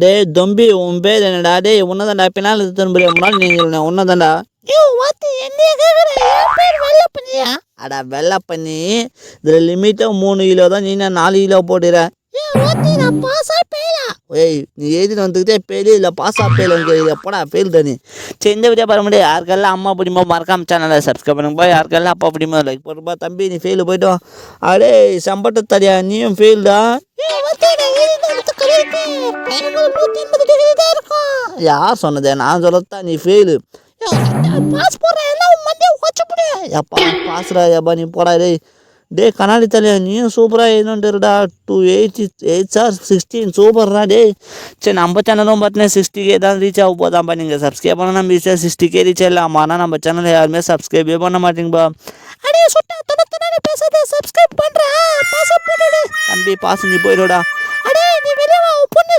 டேய் தம்பி உன் பேர் என்னடா? டேய் உன்னதாண்டா பின்னால் திரும்ப முன்னாள் நீங்கள் உன்னதாண்டா. அடா வெள்ளை பண்ணி இதில் லிமிட்டாக 3 கிலோ தான், நீ 4 கிலோ போட்டுற. ஏய் நீ எழுதிட்டு வந்துக்கிட்டே ஃபெயிலு இல்லை பாஸா ஃபெயிலுங்க, இது எப்படா ஃபெயில் தானே. சரி இந்த வீடியோ பாருங்க முடியாது. யாருக்கெல்லாம் அம்மா பிடிமோ மறக்காம சேனலை சப்ஸ்கிரைப் பண்ணுங்கப்பா. யாருக்கெல்லாம் அப்பா பிடிமோ லைக் பண்ணுப்பா. தம்பி நீ ஃபெயிலு போய்ட்டோம். அடே சம்பட்டு தரியா நீயும் ஃபெயில்டா. யார் சொன்னதே? நான் சொல்லத்தான் நீ ஃபெயிலு. எப்பா பாசுடா எப்பா நீ போடா. டே கண்ணாடி தலையா நீயும் சூப்பராக எழுதுன்ட்டுருடா. 288 சார் 16 சூப்பர்ரா. டே சரி நம்ம சேனலும் பார்த்தீங்கன்னா 60K தான் ரீச் ஆக போதாம்ப்பா. நீங்கள் சப்ஸ்கிரைப் பண்ண நம்ம ஈஸியாக 60K ரீச் ஆகலாம். ஆனால் நம்ம சேனலை யாருமே சப்ஸ்கிரைபே பண்ண மாட்டேங்கப்பா. அடே சுட்டா தொண்ணூத்தி பேசாத சப்ஸ்கிரைப் பண்ணுறா. தம்பி பாசு நீ போயிடுடா. அடே நீ வெளியே பொண்ணு